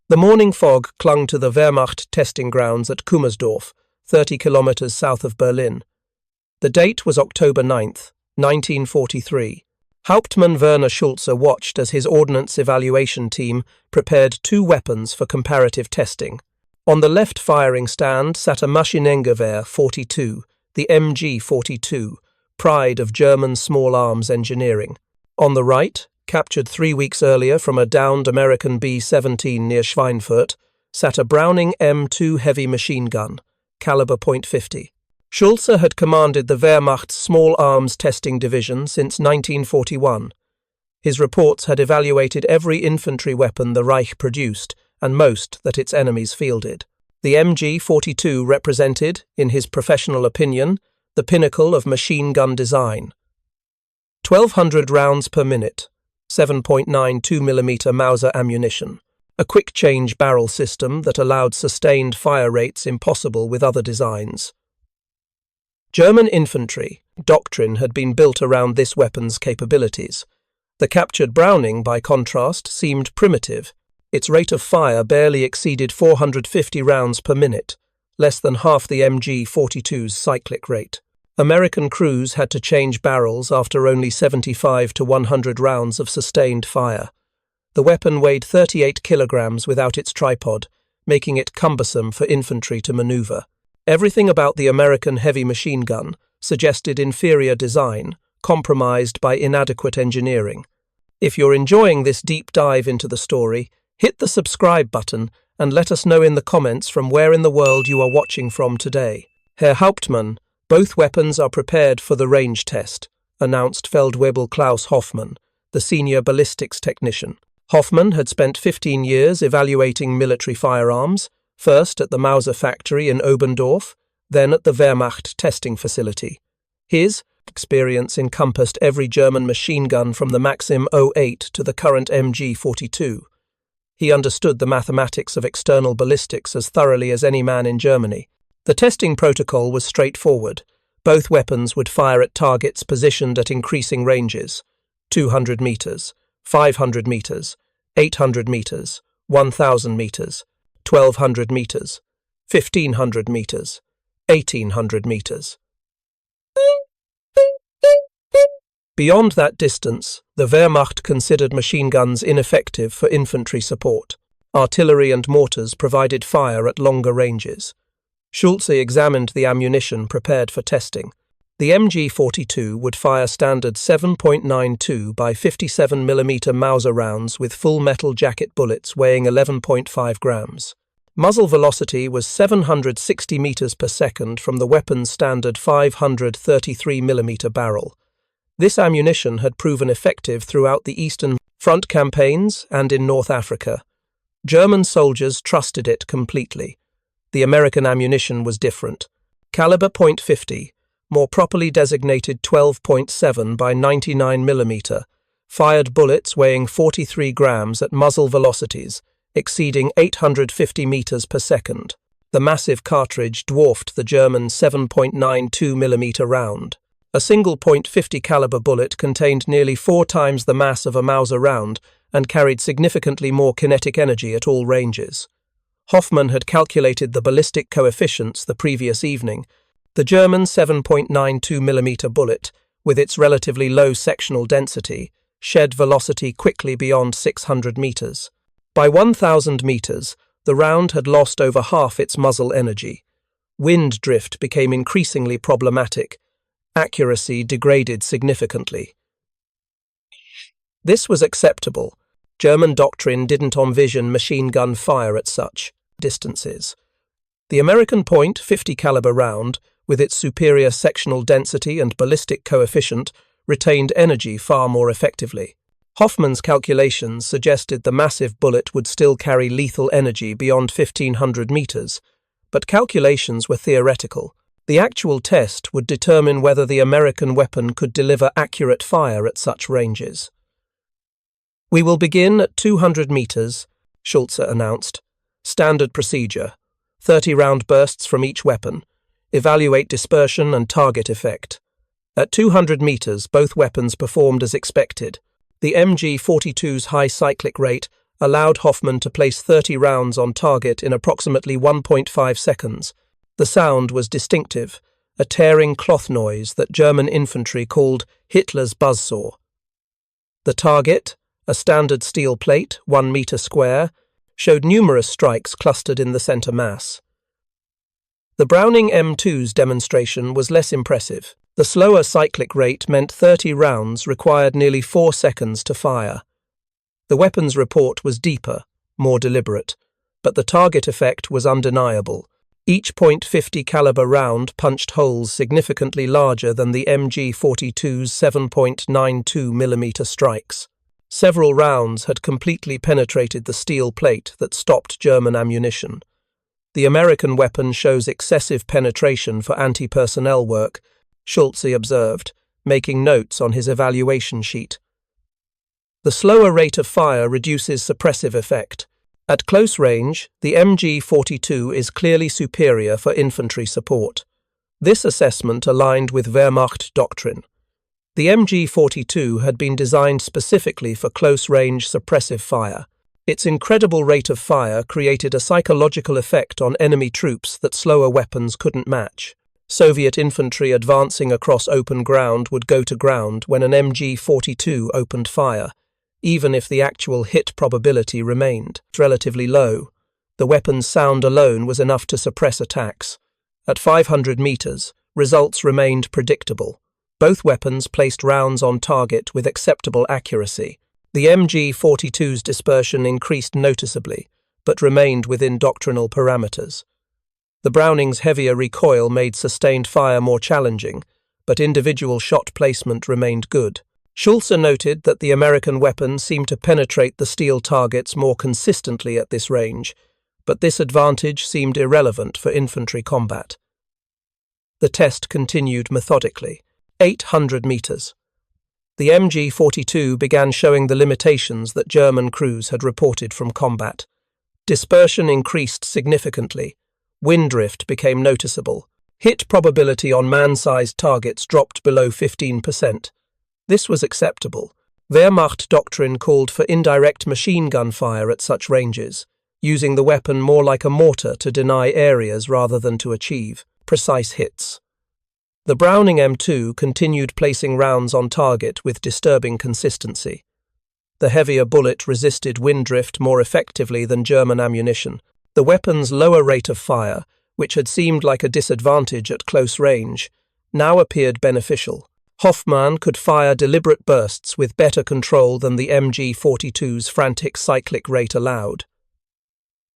The morning fog clung to the Wehrmacht testing grounds at Kummersdorf, 30 kilometers south of Berlin. The date was October 9th, 1943. Hauptmann Werner Schulze watched as his ordnance evaluation team prepared two weapons for comparative testing. On the left firing stand sat a Maschinengewehr 42, the MG42, pride of German small arms engineering. On the right, captured 3 weeks earlier from a downed American B-17 near Schweinfurt, sat a Browning M2 heavy machine gun, caliber .50. Schulze had commanded the Wehrmacht's small arms testing division since 1941. His reports had evaluated every infantry weapon the Reich produced and most that its enemies fielded. The MG42 represented, in his professional opinion, the pinnacle of machine gun design. 1,200 rounds per minute, 7.92mm Mauser ammunition, a quick-change barrel system that allowed sustained fire rates impossible with other designs. German infantry doctrine had been built around this weapon's capabilities. The captured Browning, by contrast, seemed primitive. Its rate of fire barely exceeded 450 rounds per minute, less than half the MG42's cyclic rate. American crews had to change barrels after only 75 to 100 rounds of sustained fire. The weapon weighed 38 kilograms without its tripod, making it cumbersome for infantry to maneuver. Everything about the American heavy machine gun suggested inferior design, compromised by inadequate engineering. If you're enjoying this deep dive into the story, hit the subscribe button and let us know in the comments from where in the world you are watching from today. Herr Hauptmann, both weapons are prepared for the range test, announced Feldwebel Klaus Hoffmann, the senior ballistics technician. Hoffmann had spent 15 years evaluating military firearms, first at the Mauser factory in Oberndorf, then at the Wehrmacht testing facility. His experience encompassed every German machine gun from the Maxim 08 to the current MG42. He understood the mathematics of external ballistics as thoroughly as any man in Germany. The testing protocol was straightforward. Both weapons would fire at targets positioned at increasing ranges: 200 meters, 500 meters, 800 meters, 1,000 meters, 1,200 meters, 1,500 meters, 1,800 meters. Beyond that distance, the Wehrmacht considered machine guns ineffective for infantry support. Artillery and mortars provided fire at longer ranges. Schulze examined the ammunition prepared for testing. The MG42 would fire standard 7.92 by 57mm Mauser rounds with full metal jacket bullets weighing 11.5 grams. Muzzle velocity was 760 meters per second from the weapon's standard 533mm barrel. This ammunition had proven effective throughout the Eastern Front campaigns and in North Africa. German soldiers trusted it completely. The American ammunition was different. Caliber .50, more properly designated 12.7 by 99mm, fired bullets weighing 43 grams at muzzle velocities, exceeding 850 meters per second. The massive cartridge dwarfed the German 7.92mm round. A single .50 caliber bullet contained nearly 4 times the mass of a Mauser round and carried significantly more kinetic energy at all ranges. Hoffmann had calculated the ballistic coefficients the previous evening. The German 7.92mm bullet, with its relatively low sectional density, shed velocity quickly beyond 600 meters. By 1,000 meters, the round had lost over half its muzzle energy. Wind drift became increasingly problematic. Accuracy degraded significantly. This was acceptable. German doctrine didn't envision machine gun fire at such distances. The American .50 caliber round, with its superior sectional density and ballistic coefficient, retained energy far more effectively. Hoffmann's calculations suggested the massive bullet would still carry lethal energy beyond 1,500 meters, but calculations were theoretical. The actual test would determine whether the American weapon could deliver accurate fire at such ranges. "We will begin at 200 meters, Schulze announced. Standard procedure: 30-round bursts from each weapon. Evaluate dispersion and target effect. At 200 meters, both weapons performed as expected. The MG42's high cyclic rate allowed Hoffmann to place 30 rounds on target in approximately 1.5 seconds. The sound was distinctive, a tearing cloth noise that German infantry called Hitler's buzzsaw. The target, a standard steel plate, 1 meter square, showed numerous strikes clustered in the center mass. The Browning M2's demonstration was less impressive. The slower cyclic rate meant 30 rounds required nearly 4 seconds to fire. The weapon's report was deeper, more deliberate, but the target effect was undeniable. Each .50 caliber round punched holes significantly larger than the MG42's 7.92 mm strikes. Several rounds had completely penetrated the steel plate that stopped German ammunition. The American weapon shows excessive penetration for anti-personnel work, Schulze observed, making notes on his evaluation sheet. The slower rate of fire reduces suppressive effect. At close range, the MG42 is clearly superior for infantry support. This assessment aligned with Wehrmacht doctrine. The MG42 had been designed specifically for close-range suppressive fire. Its incredible rate of fire created a psychological effect on enemy troops that slower weapons couldn't match. Soviet infantry advancing across open ground would go to ground when an MG42 opened fire, even if the actual hit probability remained relatively low. The weapon's sound alone was enough to suppress attacks. At 500 meters, results remained predictable. Both weapons placed rounds on target with acceptable accuracy. The MG42's dispersion increased noticeably, but remained within doctrinal parameters. The Browning's heavier recoil made sustained fire more challenging, but individual shot placement remained good. Schulze noted that the American weapon seemed to penetrate the steel targets more consistently at this range, but this advantage seemed irrelevant for infantry combat. The test continued methodically. 800 meters. The MG42 began showing the limitations that German crews had reported from combat. Dispersion increased significantly. Wind drift became noticeable. Hit probability on man-sized targets dropped below 15%. This was acceptable. Wehrmacht doctrine called for indirect machine gun fire at such ranges, using the weapon more like a mortar to deny areas rather than to achieve precise hits. The Browning M2 continued placing rounds on target with disturbing consistency. The heavier bullet resisted wind drift more effectively than German ammunition. The weapon's lower rate of fire, which had seemed like a disadvantage at close range, now appeared beneficial. Hoffmann could fire deliberate bursts with better control than the MG42's frantic cyclic rate allowed.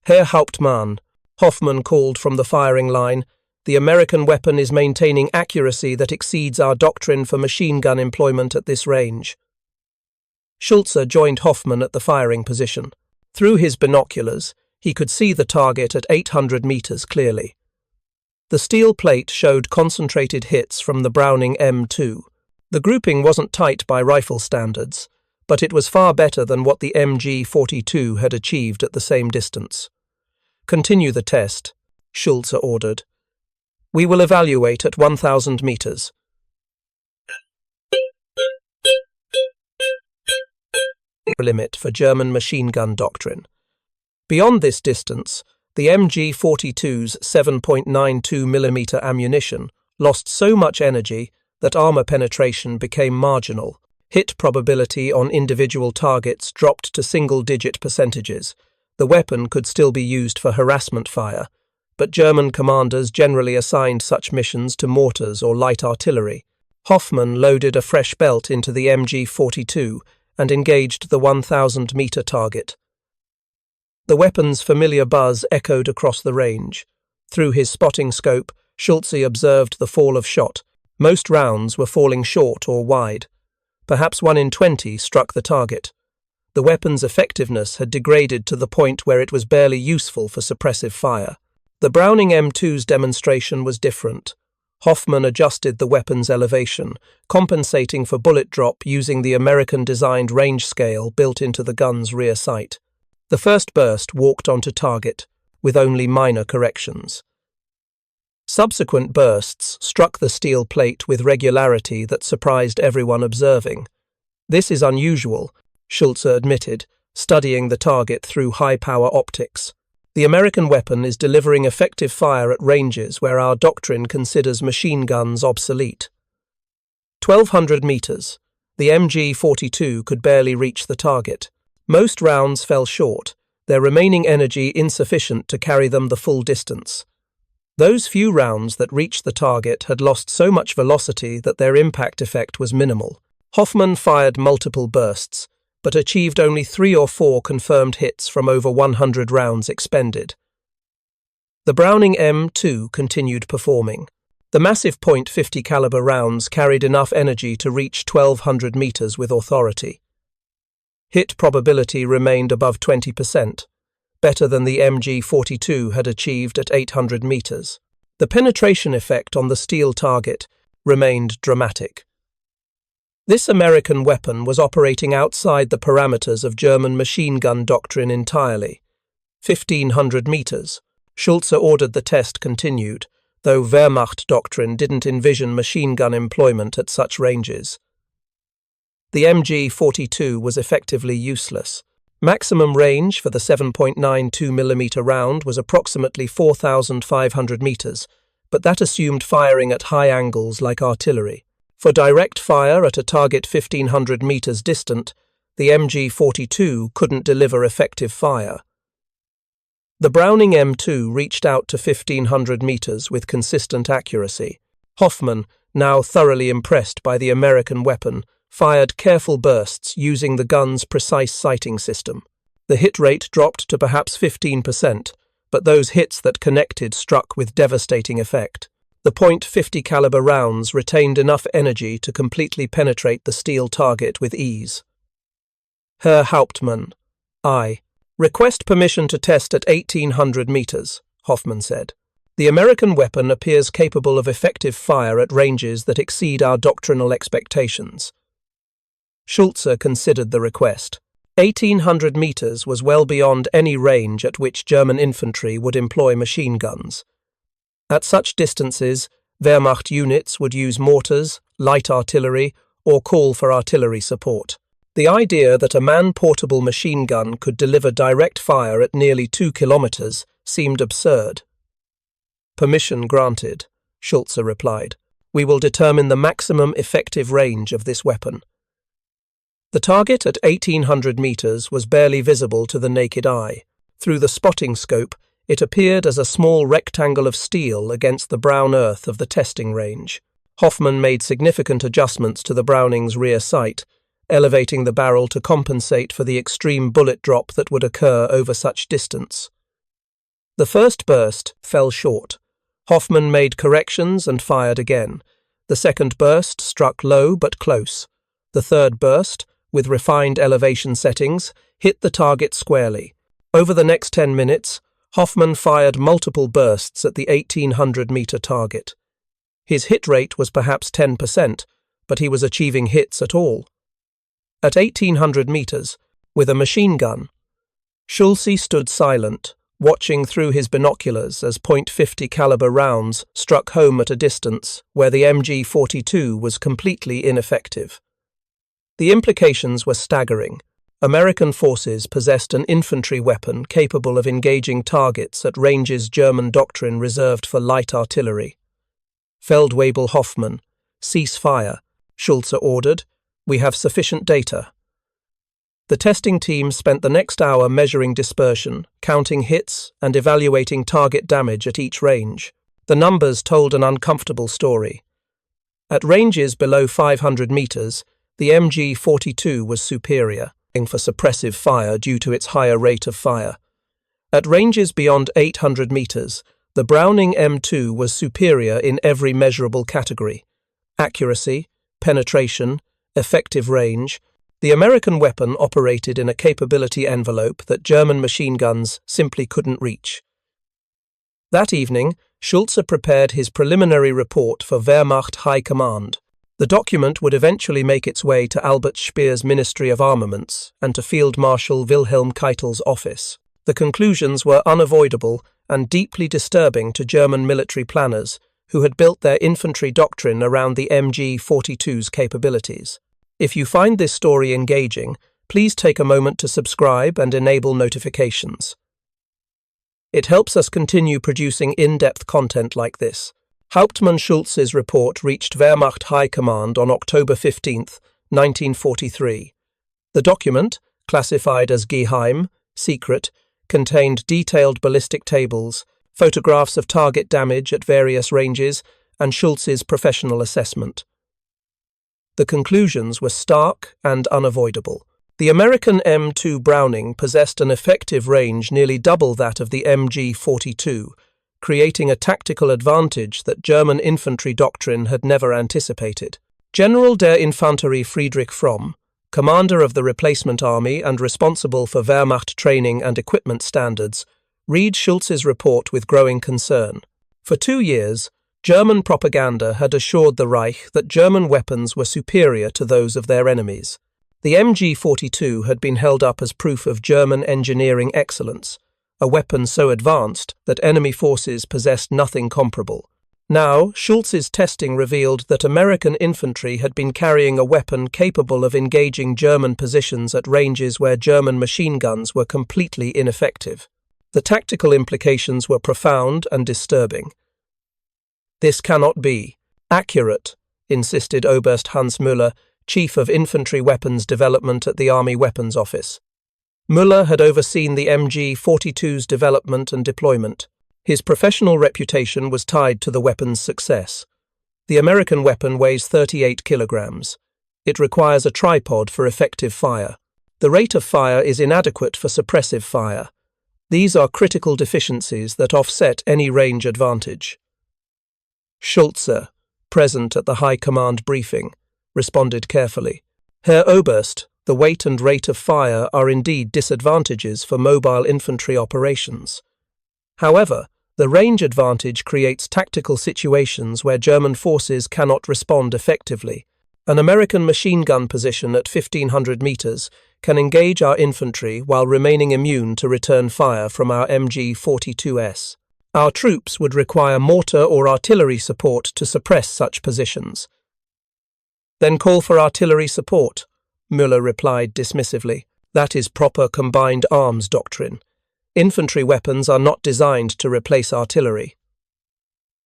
Herr Hauptmann, Hoffmann called from the firing line, the American weapon is maintaining accuracy that exceeds our doctrine for machine gun employment at this range. Schulze joined Hoffmann at the firing position. Through his binoculars, he could see the target at 800 meters clearly. The steel plate showed concentrated hits from the Browning M2. The grouping wasn't tight by rifle standards, but it was far better than what the MG42 had achieved at the same distance. Continue the test, Schulze ordered. We will evaluate at 1,000 meters. Limit for German machine gun doctrine. Beyond this distance, the MG42's 7.92 mm ammunition lost so much energy that armor penetration became marginal. Hit probability on individual targets dropped to single-digit percentages. The weapon could still be used for harassment fire, but German commanders generally assigned such missions to mortars or light artillery. Hoffmann loaded a fresh belt into the MG42 and engaged the 1,000-meter target. The weapon's familiar buzz echoed across the range. Through his spotting scope, Schulze observed the fall of shot. Most rounds were falling short or wide. Perhaps 1 in 20 struck the target. The weapon's effectiveness had degraded to the point where it was barely useful for suppressive fire. The Browning M2's demonstration was different. Hoffmann adjusted the weapon's elevation, compensating for bullet drop using the American-designed range scale built into the gun's rear sight. The first burst walked onto target, with only minor corrections. Subsequent bursts struck the steel plate with regularity that surprised everyone observing. This is unusual, Schulze admitted, studying the target through high-power optics. The American weapon is delivering effective fire at ranges where our doctrine considers machine guns obsolete. 1,200 meters. The MG42 could barely reach the target. Most rounds fell short, their remaining energy insufficient to carry them the full distance. Those few rounds that reached the target had lost so much velocity that their impact effect was minimal. Hoffmann fired multiple bursts, but achieved only 3 or 4 confirmed hits from over 100 rounds expended. The Browning M2 continued performing. The massive .50 caliber rounds carried enough energy to reach 1,200 meters with authority. Hit probability remained above 20%, better than the MG42 had achieved at 800 meters. The penetration effect on the steel target remained dramatic. This American weapon was operating outside the parameters of German machine gun doctrine entirely. 1,500 meters. Schulze ordered the test continued, though Wehrmacht doctrine didn't envision machine gun employment at such ranges. The MG42 was effectively useless. Maximum range for the 7.92mm round was approximately 4,500 meters, but that assumed firing at high angles like artillery. For direct fire at a target 1,500 meters distant, the MG42 couldn't deliver effective fire. The Browning M2 reached out to 1,500 meters with consistent accuracy. Hoffmann, now thoroughly impressed by the American weapon, fired careful bursts using the gun's precise sighting system. The hit rate dropped to perhaps 15%, but those hits that connected struck with devastating effect. The .50 caliber rounds retained enough energy to completely penetrate the steel target with ease. Herr Hauptmann, I. Request permission to test at 1,800 meters, Hoffmann said. The American weapon appears capable of effective fire at ranges that exceed our doctrinal expectations. Schulze considered the request. 1,800 meters was well beyond any range at which German infantry would employ machine guns. At such distances, Wehrmacht units would use mortars, light artillery, or call for artillery support. The idea that a man-portable machine gun could deliver direct fire at nearly 2 kilometers seemed absurd. Permission granted, Schulze replied. We will determine the maximum effective range of this weapon. The target at 1,800 meters was barely visible to the naked eye. Through the spotting scope, it appeared as a small rectangle of steel against the brown earth of the testing range. Hoffmann made significant adjustments to the Browning's rear sight, elevating the barrel to compensate for the extreme bullet drop that would occur over such distance. The first burst fell short. Hoffmann made corrections and fired again. The second burst struck low but close. The third burst, with refined elevation settings, hit the target squarely. Over the next 10 minutes, Hoffmann fired multiple bursts at the 1,800-meter target. His hit rate was perhaps 10%, but he was achieving hits at all. At 1,800 meters, with a machine gun, Schulze stood silent, watching through his binoculars as .50 caliber rounds struck home at a distance where the MG42 was completely ineffective. The implications were staggering. American forces possessed an infantry weapon capable of engaging targets at ranges German doctrine reserved for light artillery. Feldwebel Hoffmann, cease fire, Schulze ordered. We have sufficient data. The testing team spent the next hour measuring dispersion, counting hits, and evaluating target damage at each range. The numbers told an uncomfortable story. At ranges below 500 meters, the MG42 was superior, for suppressive fire due to its higher rate of fire. At ranges beyond 800 meters, the Browning M2 was superior in every measurable category: accuracy, penetration, effective range. The American weapon operated in a capability envelope that German machine guns simply couldn't reach. That evening, Schulze prepared his preliminary report for Wehrmacht High Command. The document would eventually make its way to Albert Speer's Ministry of Armaments and to Field Marshal Wilhelm Keitel's office. The conclusions were unavoidable and deeply disturbing to German military planners who had built their infantry doctrine around the MG42's capabilities. If you find this story engaging, please take a moment to subscribe and enable notifications. It helps us continue producing in-depth content like this. Hauptmann Schulze's report reached Wehrmacht High Command on October 15, 1943. The document, classified as Geheim, secret, contained detailed ballistic tables, photographs of target damage at various ranges, and Schulze's professional assessment. The conclusions were stark and unavoidable. The American M2 Browning possessed an effective range nearly double that of the MG42, creating a tactical advantage that German infantry doctrine had never anticipated. General der Infanterie Friedrich Fromm, commander of the replacement army and responsible for Wehrmacht training and equipment standards, read Schulze's report with growing concern. For 2 years, German propaganda had assured the Reich that German weapons were superior to those of their enemies. The MG42 had been held up as proof of German engineering excellence, a weapon so advanced that enemy forces possessed nothing comparable. Now, Schulze's testing revealed that American infantry had been carrying a weapon capable of engaging German positions at ranges where German machine guns were completely ineffective. The tactical implications were profound and disturbing. "This cannot be accurate," insisted Oberst Hans Müller, Chief of Infantry Weapons Development at the Army Weapons Office. Müller had overseen the MG42's development and deployment. His professional reputation was tied to the weapon's success. The American weapon weighs 38 kilograms. It requires a tripod for effective fire. The rate of fire is inadequate for suppressive fire. These are critical deficiencies that offset any range advantage. Schulze, present at the High Command briefing, responded carefully. "Herr Oberst, the weight and rate of fire are indeed disadvantages for mobile infantry operations. However, the range advantage creates tactical situations where German forces cannot respond effectively. An American machine gun position at 1,500 meters can engage our infantry while remaining immune to return fire from our MG42s. Our troops would require mortar or artillery support to suppress such positions." "Then call for artillery support," Müller replied dismissively. "That is proper combined arms doctrine. Infantry weapons are not designed to replace artillery."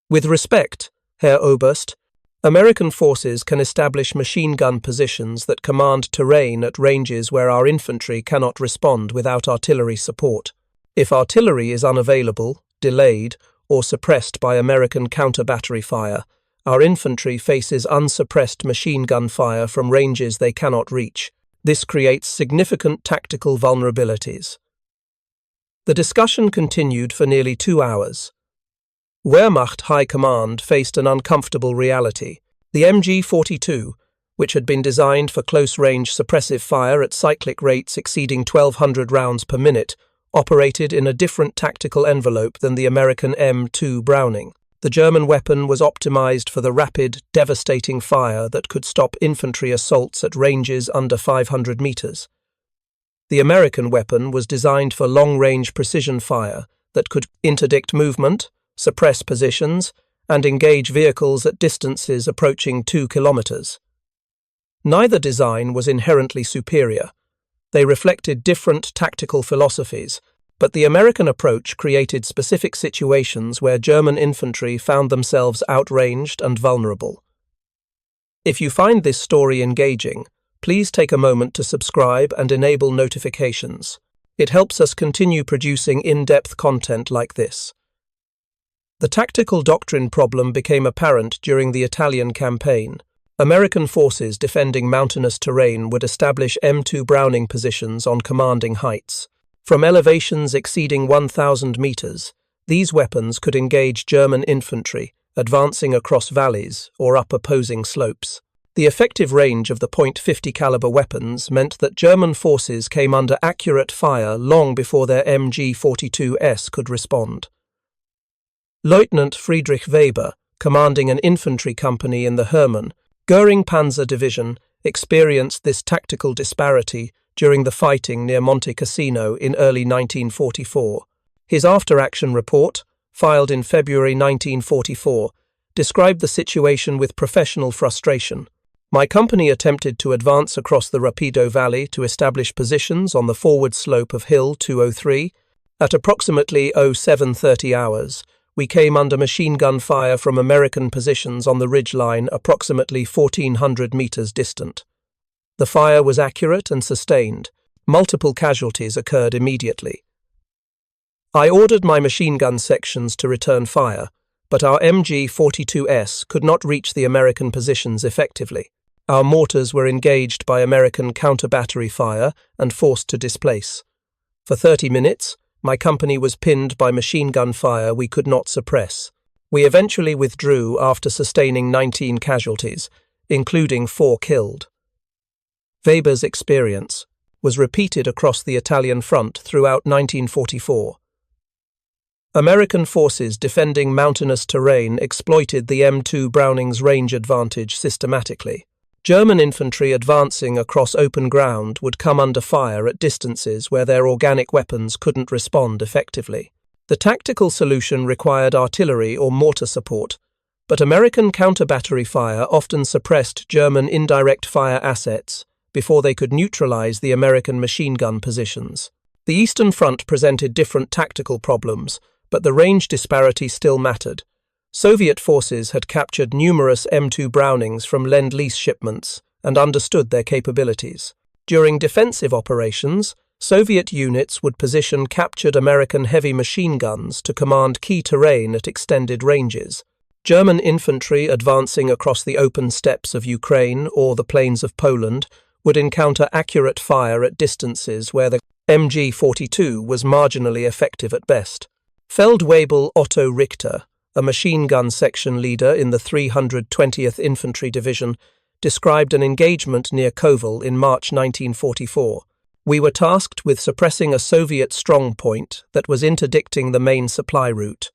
"With respect, Herr Oberst, American forces can establish machine gun positions that command terrain at ranges where our infantry cannot respond without artillery support. If artillery is unavailable, delayed, or suppressed by American counter-battery fire, our infantry faces unsuppressed machine gun fire from ranges they cannot reach. This creates significant tactical vulnerabilities." The discussion continued for nearly 2 hours. Wehrmacht High Command faced an uncomfortable reality. The MG42, which had been designed for close-range suppressive fire at cyclic rates exceeding 1,200 rounds per minute, operated in a different tactical envelope than the American M2 Browning. The German weapon was optimized for the rapid, devastating fire that could stop infantry assaults at ranges under 500 meters. The American weapon was designed for long-range precision fire that could interdict movement, suppress positions, and engage vehicles at distances approaching 2 kilometers. Neither design was inherently superior. They reflected different tactical philosophies, but the American approach created specific situations where German infantry found themselves outranged and vulnerable. If you find this story engaging, please take a moment to subscribe and enable notifications. It helps us continue producing in-depth content like this. The tactical doctrine problem became apparent during the Italian campaign. American forces defending mountainous terrain would establish M2 Browning positions on commanding heights. From elevations exceeding 1,000 meters, these weapons could engage German infantry, advancing across valleys or up opposing slopes. The effective range of the .50 caliber weapons meant that German forces came under accurate fire long before their MG42s could respond. Lieutenant Friedrich Weber, commanding an infantry company in the Hermann, Göring Panzer Division, experienced this tactical disparity during the fighting near Monte Cassino in early 1944. His after-action report, filed in February 1944, described the situation with professional frustration. My company attempted to advance across the Rapido Valley to establish positions on the forward slope of Hill 203. At approximately 0730 hours, we came under machine gun fire from American positions on the ridgeline approximately 1,400 meters distant. The fire was accurate and sustained. Multiple casualties occurred immediately. I ordered my machine gun sections to return fire, but our MG42s could not reach the American positions effectively. Our mortars were engaged by American counter-battery fire and forced to displace. For 30 minutes, my company was pinned by machine gun fire we could not suppress. We eventually withdrew after sustaining 19 casualties, including 4 killed. Weber's experience was repeated across the Italian front throughout 1944. American forces defending mountainous terrain exploited the M2 Browning's range advantage systematically. German infantry advancing across open ground would come under fire at distances where their organic weapons couldn't respond effectively. The tactical solution required artillery or mortar support, but American counter-battery fire often suppressed German indirect fire assets before they could neutralize the American machine gun positions. The Eastern Front presented different tactical problems, but the range disparity still mattered. Soviet forces had captured numerous M2 Brownings from Lend-Lease shipments and understood their capabilities. During defensive operations, Soviet units would position captured American heavy machine guns to command key terrain at extended ranges. German infantry advancing across the open steppes of Ukraine or the plains of Poland would encounter accurate fire at distances where the MG42 was marginally effective at best. Feldwebel Otto Richter, a machine gun section leader in the 320th Infantry Division, described an engagement near Kovel in March 1944. We were tasked with suppressing a Soviet strongpoint that was interdicting the main supply route.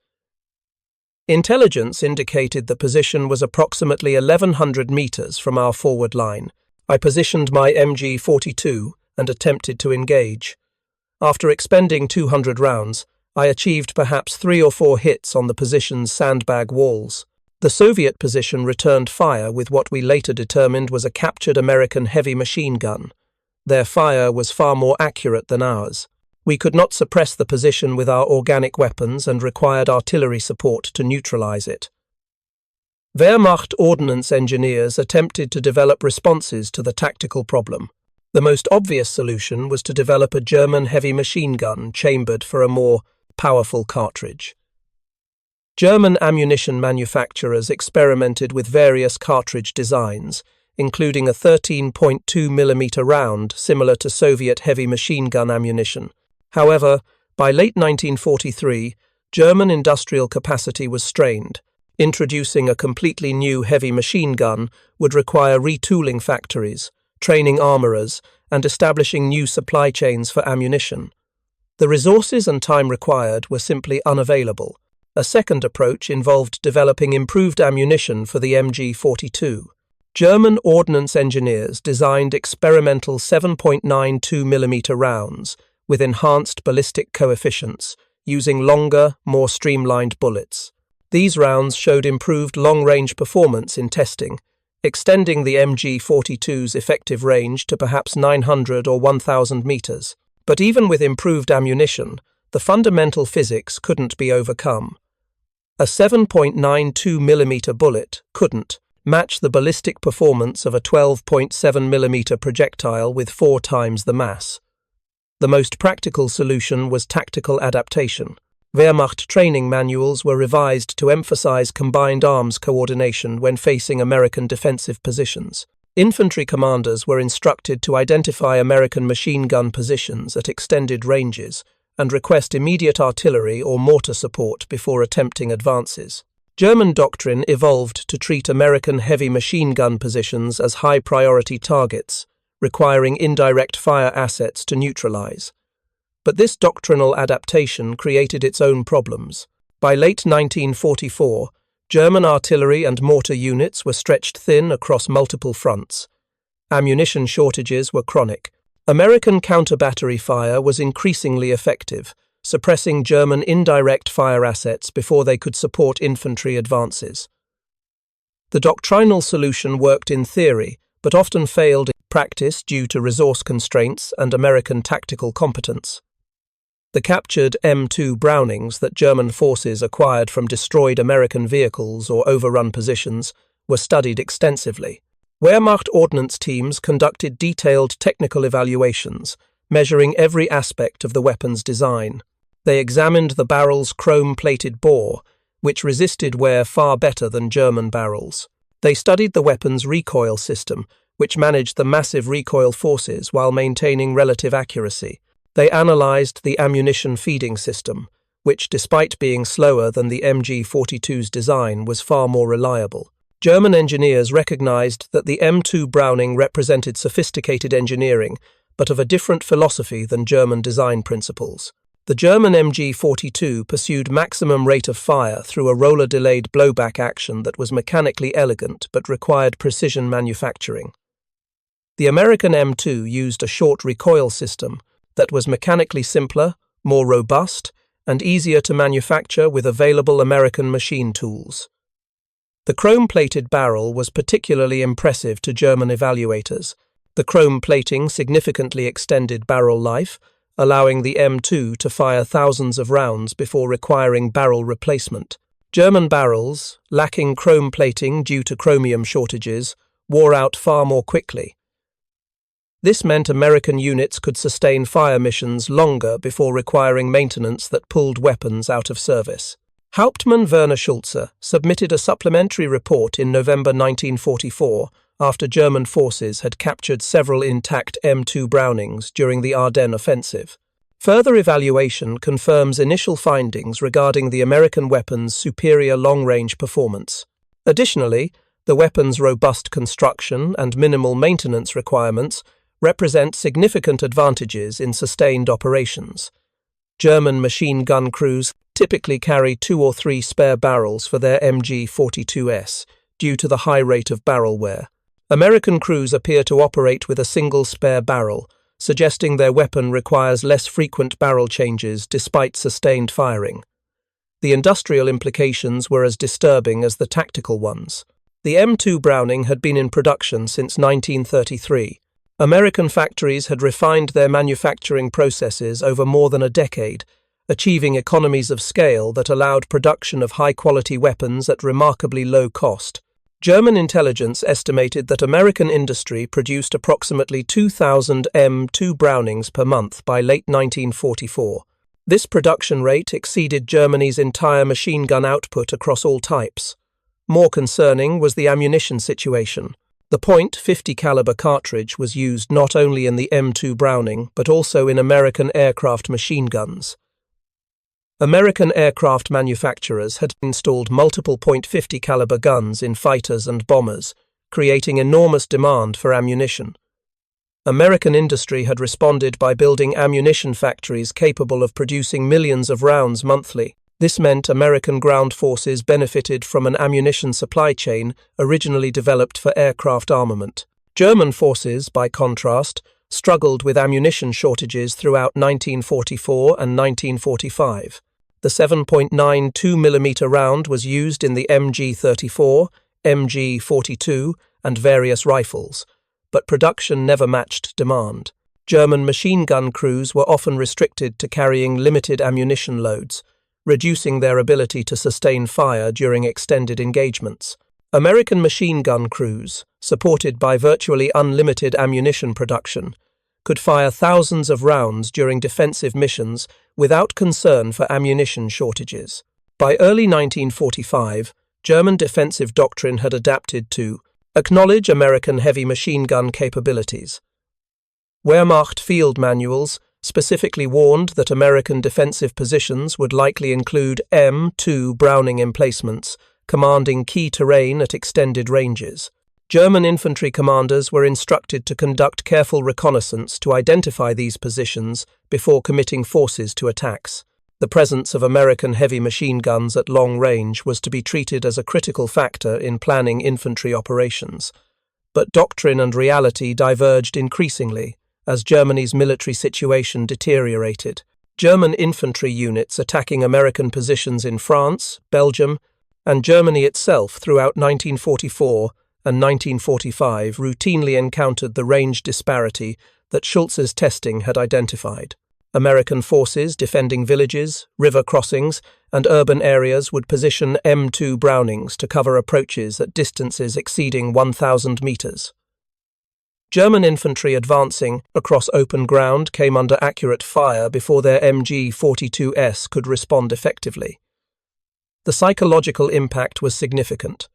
Intelligence indicated the position was approximately 1,100 meters from our forward line. I positioned my MG42 and attempted to engage. After expending 200 rounds, I achieved perhaps 3 or 4 hits on the position's sandbag walls. The Soviet position returned fire with what we later determined was a captured American heavy machine gun. Their fire was far more accurate than ours. We could not suppress the position with our organic weapons and required artillery support to neutralize it. Wehrmacht ordnance engineers attempted to develop responses to the tactical problem. The most obvious solution was to develop a German heavy machine gun chambered for a more powerful cartridge. German ammunition manufacturers experimented with various cartridge designs, including a 13.2mm round similar to Soviet heavy machine gun ammunition. However, by late 1943, German industrial capacity was strained. Introducing a completely new heavy machine gun would require retooling factories, training armourers, and establishing new supply chains for ammunition. The resources and time required were simply unavailable. A second approach involved developing improved ammunition for the MG42. German ordnance engineers designed experimental 7.92mm rounds with enhanced ballistic coefficients, using longer, more streamlined bullets. These rounds showed improved long-range performance in testing, extending the MG42's effective range to perhaps 900 or 1,000 meters. But even with improved ammunition, the fundamental physics couldn't be overcome. A 7.92mm bullet couldn't match the ballistic performance of a 12.7mm projectile with 4 times the mass. The most practical solution was tactical adaptation. Wehrmacht training manuals were revised to emphasize combined arms coordination when facing American defensive positions. Infantry commanders were instructed to identify American machine gun positions at extended ranges and request immediate artillery or mortar support before attempting advances. German doctrine evolved to treat American heavy machine gun positions as high-priority targets, requiring indirect fire assets to neutralize. But this doctrinal adaptation created its own problems. By late 1944, German artillery and mortar units were stretched thin across multiple fronts. Ammunition shortages were chronic. American counter-battery fire was increasingly effective, suppressing German indirect fire assets before they could support infantry advances. The doctrinal solution worked in theory, but often failed in practice due to resource constraints and American tactical competence. The captured M2 Brownings that German forces acquired from destroyed American vehicles or overrun positions were studied extensively. Wehrmacht ordnance teams conducted detailed technical evaluations, measuring every aspect of the weapon's design. They examined the barrel's chrome-plated bore, which resisted wear far better than German barrels. They studied the weapon's recoil system, which managed the massive recoil forces while maintaining relative accuracy. They analyzed the ammunition feeding system, which, despite being slower than the MG42's design, was far more reliable. German engineers recognized that the M2 Browning represented sophisticated engineering, but of a different philosophy than German design principles. The German MG42 pursued maximum rate of fire through a roller-delayed blowback action that was mechanically elegant but required precision manufacturing. The American M2 used a short recoil system that was mechanically simpler, more robust, and easier to manufacture with available American machine tools. The chrome-plated barrel was particularly impressive to German evaluators. The chrome plating significantly extended barrel life, allowing the M2 to fire thousands of rounds before requiring barrel replacement. German barrels, lacking chrome plating due to chromium shortages, wore out far more quickly. This meant American units could sustain fire missions longer before requiring maintenance that pulled weapons out of service. Hauptmann Werner Schulze submitted a supplementary report in November 1944 after German forces had captured several intact M2 Brownings during the Ardennes offensive. Further evaluation confirms initial findings regarding the American weapon's superior long-range performance. Additionally, the weapon's robust construction and minimal maintenance requirements represent significant advantages in sustained operations. German machine gun crews typically carry 2 or 3 spare barrels for their MG42s due to the high rate of barrel wear. American crews appear to operate with a single spare barrel, suggesting their weapon requires less frequent barrel changes despite sustained firing. The industrial implications were as disturbing as the tactical ones. The M2 Browning had been in production since 1933. American factories had refined their manufacturing processes over more than a decade, achieving economies of scale that allowed production of high-quality weapons at remarkably low cost. German intelligence estimated that American industry produced approximately 2,000 M2 Brownings per month by late 1944. This production rate exceeded Germany's entire machine gun output across all types. More concerning was the ammunition situation. The .50 caliber cartridge was used not only in the M2 Browning but also in American aircraft machine guns. American aircraft manufacturers had installed multiple .50 caliber guns in fighters and bombers, creating enormous demand for ammunition. American industry had responded by building ammunition factories capable of producing millions of rounds monthly. This meant American ground forces benefited from an ammunition supply chain originally developed for aircraft armament. German forces, by contrast, struggled with ammunition shortages throughout 1944 and 1945. The 7.92mm round was used in the MG34, MG42, and various rifles, but production never matched demand. German machine gun crews were often restricted to carrying limited ammunition loads, reducing their ability to sustain fire during extended engagements. American machine gun crews, supported by virtually unlimited ammunition production, could fire thousands of rounds during defensive missions without concern for ammunition shortages. By early 1945, German defensive doctrine had adapted to acknowledge American heavy machine gun capabilities. Wehrmacht field manuals specifically warned that American defensive positions would likely include M2 Browning emplacements, commanding key terrain at extended ranges. German infantry commanders were instructed to conduct careful reconnaissance to identify these positions before committing forces to attacks. The presence of American heavy machine guns at long range was to be treated as a critical factor in planning infantry operations. But doctrine and reality diverged increasingly as Germany's military situation deteriorated. German infantry units attacking American positions in France, Belgium, and Germany itself throughout 1944 and 1945 routinely encountered the range disparity that Schulze's testing had identified. American forces defending villages, river crossings, and urban areas would position M2 Brownings to cover approaches at distances exceeding 1,000 meters. German infantry advancing across open ground came under accurate fire before their MG42s could respond effectively. The psychological impact was significant.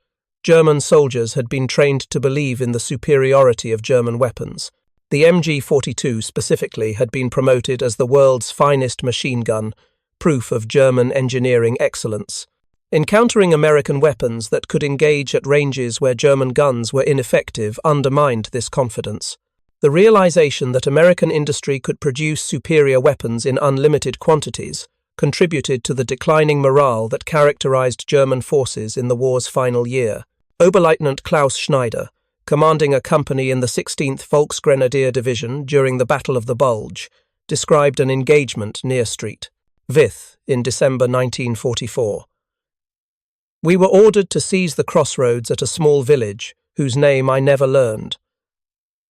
German soldiers had been trained to believe in the superiority of German weapons. The MG42 specifically had been promoted as the world's finest machine gun, proof of German engineering excellence. Encountering American weapons that could engage at ranges where German guns were ineffective undermined this confidence. The realization that American industry could produce superior weapons in unlimited quantities contributed to the declining morale that characterized German forces in the war's final year. Oberleutnant Klaus Schneider, commanding a company in the 16th Volksgrenadier Division during the Battle of the Bulge, described an engagement near St. Vith in December 1944. "We were ordered to seize the crossroads at a small village, whose name I never learned.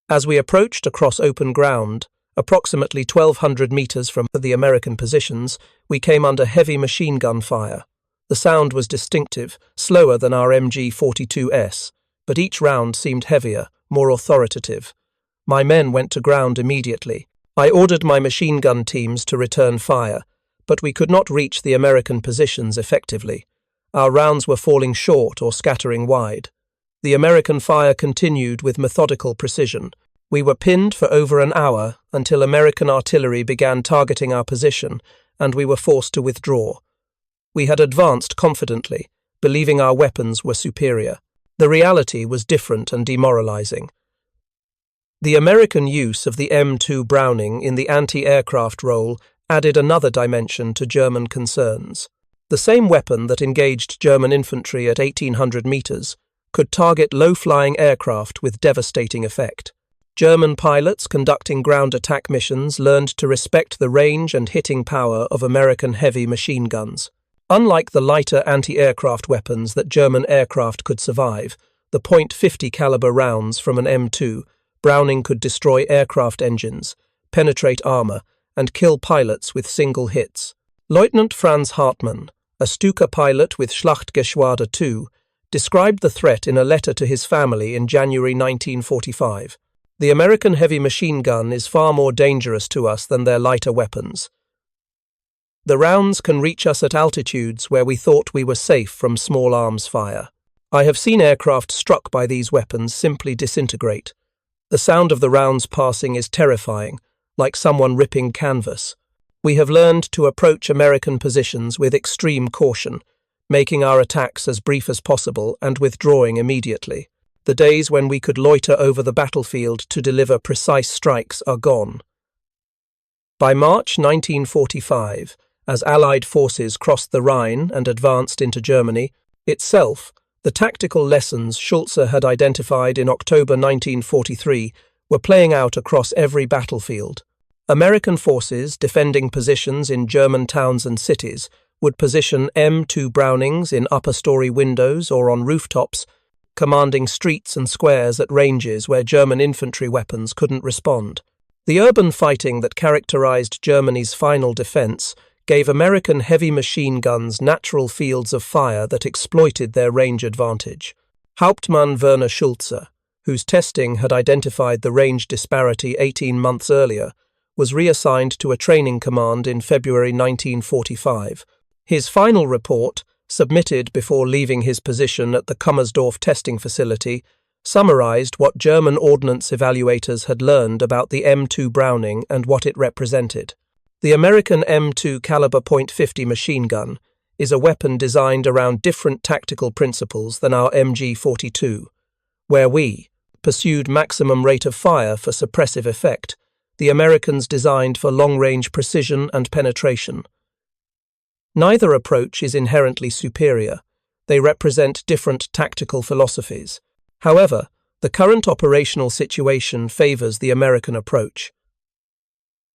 As we approached across open ground, approximately 1,200 meters from the American positions, we came under heavy machine gun fire. The sound was distinctive, slower than our MG42s, but each round seemed heavier, more authoritative. My men went to ground immediately. I ordered my machine gun teams to return fire, but we could not reach the American positions effectively. Our rounds were falling short or scattering wide. The American fire continued with methodical precision. We were pinned for over an hour until American artillery began targeting our position, and we were forced to withdraw. We had advanced confidently, believing our weapons were superior. The reality was different and demoralizing. The American use of the M2 Browning in the anti-aircraft role added another dimension to German concerns. The same weapon that engaged German infantry at 1,800 meters could target low-flying aircraft with devastating effect. German pilots conducting ground attack missions learned to respect the range and hitting power of American heavy machine guns. Unlike the lighter anti-aircraft weapons that German aircraft could survive, the .50 caliber rounds from an M2 Browning could destroy aircraft engines, penetrate armor, and kill pilots with single hits. Lieutenant Franz Hartmann, a Stuka pilot with Schlachtgeschwader II, described the threat in a letter to his family in January 1945. "The American heavy machine gun is far more dangerous to us than their lighter weapons. The rounds can reach us at altitudes where we thought we were safe from small arms fire. I have seen aircraft struck by these weapons simply disintegrate. The sound of the rounds passing is terrifying, like someone ripping canvas. We have learned to approach American positions with extreme caution, making our attacks as brief as possible and withdrawing immediately. The days when we could loiter over the battlefield to deliver precise strikes are gone." By March 1945, as Allied forces crossed the Rhine and advanced into Germany itself, the tactical lessons Schulze had identified in October 1943 were playing out across every battlefield. American forces defending positions in German towns and cities would position M2 Brownings in upper-story windows or on rooftops, commanding streets and squares at ranges where German infantry weapons couldn't respond. The urban fighting that characterized Germany's final defense gave American heavy machine guns natural fields of fire that exploited their range advantage. Hauptmann Werner Schulze, whose testing had identified the range disparity 18 months earlier, was reassigned to a training command in February 1945. His final report, submitted before leaving his position at the Kummersdorf testing facility, summarized what German ordnance evaluators had learned about the M2 Browning and what it represented. The American M2 caliber .50 machine gun is a weapon designed around different tactical principles than our MG42. Where we pursued maximum rate of fire for suppressive effect, the Americans designed for long-range precision and penetration. Neither approach is inherently superior. They represent different tactical philosophies. However, the current operational situation favors the American approach.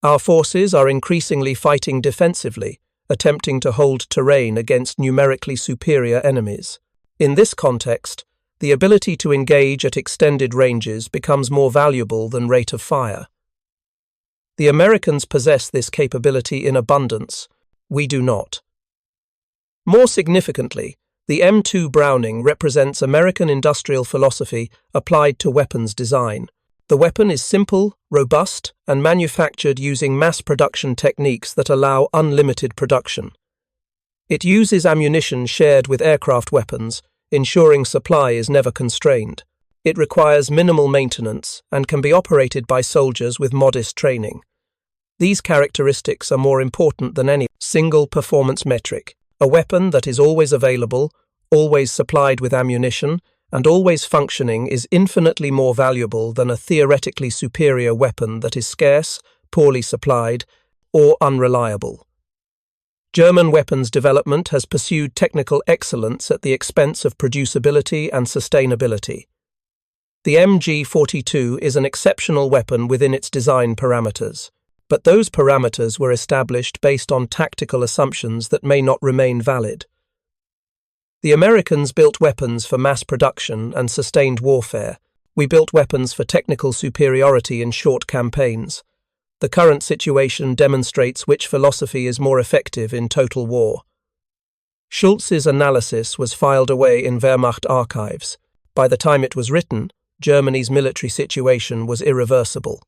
Our forces are increasingly fighting defensively, attempting to hold terrain against numerically superior enemies. In this context, the ability to engage at extended ranges becomes more valuable than rate of fire. The Americans possess this capability in abundance. We do not. More significantly, the M2 Browning represents American industrial philosophy applied to weapons design. The weapon is simple, robust, and manufactured using mass production techniques that allow unlimited production. It uses ammunition shared with aircraft weapons, ensuring supply is never constrained. It requires minimal maintenance and can be operated by soldiers with modest training. These characteristics are more important than any single performance metric. A weapon that is always available, always supplied with ammunition, and always functioning is infinitely more valuable than a theoretically superior weapon that is scarce, poorly supplied, or unreliable. German weapons development has pursued technical excellence at the expense of producibility and sustainability. The MG42 is an exceptional weapon within its design parameters, but those parameters were established based on tactical assumptions that may not remain valid. The Americans built weapons for mass production and sustained warfare. We built weapons for technical superiority in short campaigns. The current situation demonstrates which philosophy is more effective in total war. Schulze's analysis was filed away in Wehrmacht archives. By the time it was written, Germany's military situation was irreversible.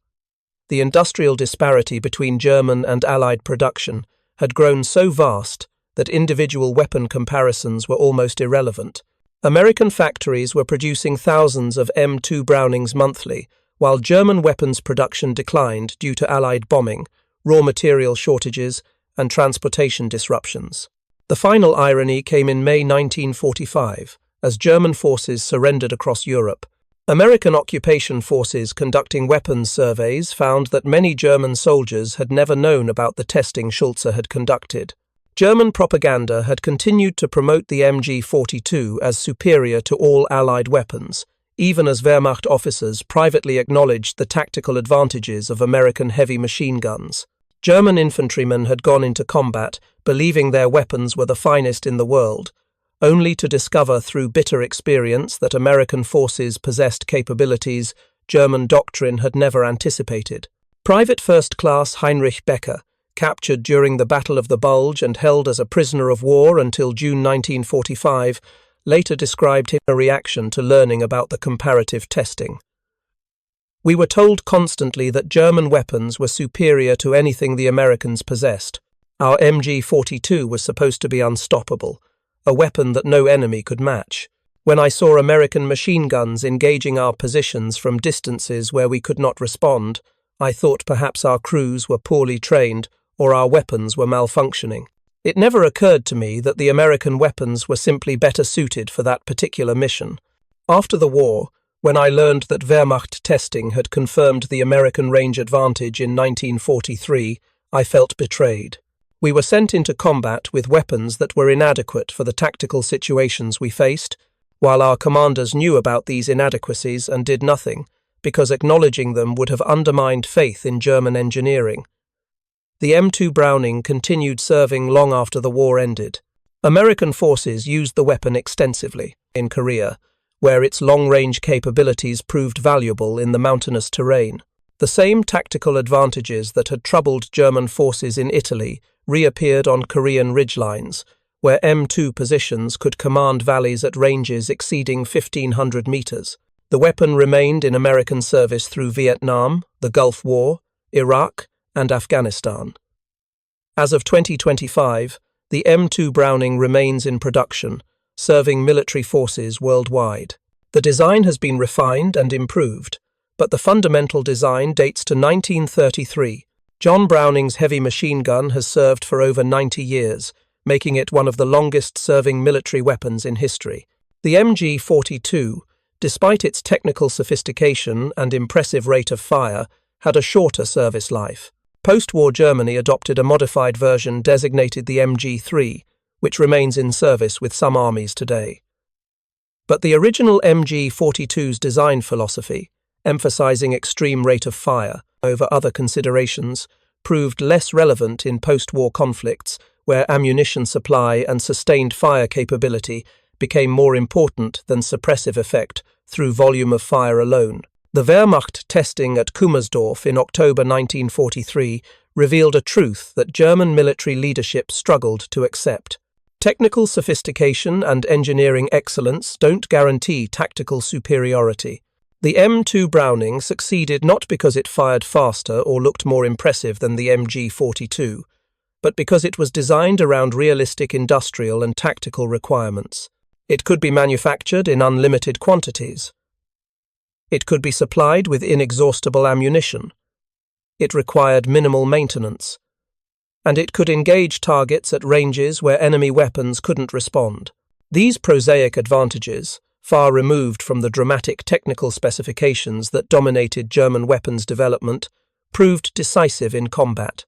The industrial disparity between German and Allied production had grown so vast that individual weapon comparisons were almost irrelevant. American factories were producing thousands of M2 Brownings monthly, while German weapons production declined due to Allied bombing, raw material shortages, and transportation disruptions. The final irony came in May 1945, as German forces surrendered across Europe. American occupation forces conducting weapons surveys found that many German soldiers had never known about the testing Schulze had conducted. German propaganda had continued to promote the MG42 as superior to all Allied weapons, even as Wehrmacht officers privately acknowledged the tactical advantages of American heavy machine guns. German infantrymen had gone into combat, believing their weapons were the finest in the world, only to discover through bitter experience that American forces possessed capabilities German doctrine had never anticipated. Private First Class Heinrich Becker, captured during the Battle of the Bulge and held as a prisoner of war until June 1945, later described his reaction to learning about the comparative testing. We were told constantly that German weapons were superior to anything the Americans possessed. Our MG42 was supposed to be unstoppable, a weapon that no enemy could match. When I saw American machine guns engaging our positions from distances where we could not respond, I thought perhaps our crews were poorly trained or our weapons were malfunctioning. It never occurred to me that the American weapons were simply better suited for that particular mission. After the war, when I learned that Wehrmacht testing had confirmed the American range advantage in 1943, I felt betrayed. We were sent into combat with weapons that were inadequate for the tactical situations we faced, while our commanders knew about these inadequacies and did nothing, because acknowledging them would have undermined faith in German engineering. The M2 Browning continued serving long after the war ended. American forces used the weapon extensively in Korea, where its long-range capabilities proved valuable in the mountainous terrain. The same tactical advantages that had troubled German forces in Italy reappeared on Korean ridgelines, where M2 positions could command valleys at ranges exceeding 1,500 meters. The weapon remained in American service through Vietnam, the Gulf War, Iraq, and Afghanistan. As of 2025, the M2 Browning remains in production, serving military forces worldwide. The design has been refined and improved, but the fundamental design dates to 1933. John Browning's heavy machine gun has served for over 90 years, making it one of the longest-serving military weapons in history. The MG42, despite its technical sophistication and impressive rate of fire, had a shorter service life. Post-war Germany adopted a modified version designated the MG3, which remains in service with some armies today. But the original MG42's design philosophy, emphasizing extreme rate of fire over other considerations, proved less relevant in post-war conflicts where ammunition supply and sustained fire capability became more important than suppressive effect through volume of fire alone. The Wehrmacht testing at Kummersdorf in October 1943 revealed a truth that German military leadership struggled to accept. Technical sophistication and engineering excellence don't guarantee tactical superiority. The M2 Browning succeeded not because it fired faster or looked more impressive than the MG42, but because it was designed around realistic industrial and tactical requirements. It could be manufactured in unlimited quantities. It could be supplied with inexhaustible ammunition. It required minimal maintenance. And it could engage targets at ranges where enemy weapons couldn't respond. These prosaic advantages, far removed from the dramatic technical specifications that dominated German weapons development, proved decisive in combat.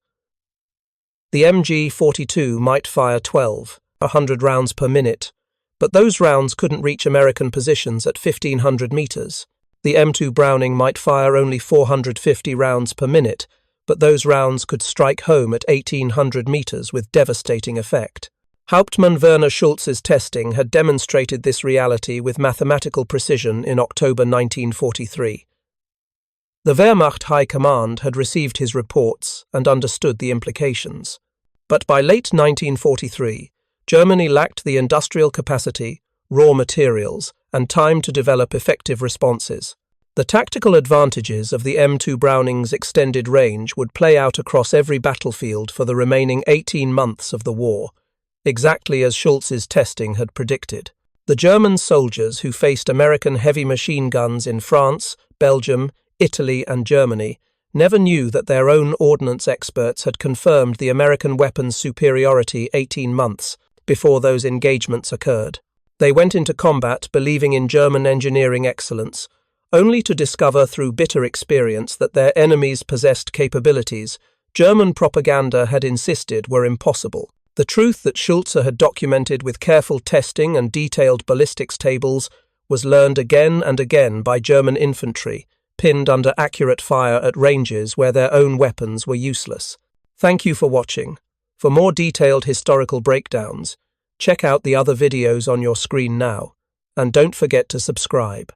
The MG42 might fire 100 rounds per minute, but those rounds couldn't reach American positions at 1,500 meters. The M2 Browning might fire only 450 rounds per minute, but those rounds could strike home at 1,800 meters with devastating effect. Hauptmann Werner Schulze's testing had demonstrated this reality with mathematical precision in October 1943. The Wehrmacht High Command had received his reports and understood the implications. But by late 1943, Germany lacked the industrial capacity, raw materials, and time to develop effective responses. The tactical advantages of the M2 Browning's extended range would play out across every battlefield for the remaining 18 months of the war, exactly as Schulze's testing had predicted. The German soldiers who faced American heavy machine guns in France, Belgium, Italy, and Germany never knew that their own ordnance experts had confirmed the American weapons' superiority 18 months before those engagements occurred. They went into combat believing in German engineering excellence, only to discover through bitter experience that their enemies possessed capabilities German propaganda had insisted were impossible. The truth that Schulze had documented with careful testing and detailed ballistics tables was learned again and again by German infantry, pinned under accurate fire at ranges where their own weapons were useless. Thank you for watching. For more detailed historical breakdowns, check out the other videos on your screen now, and don't forget to subscribe.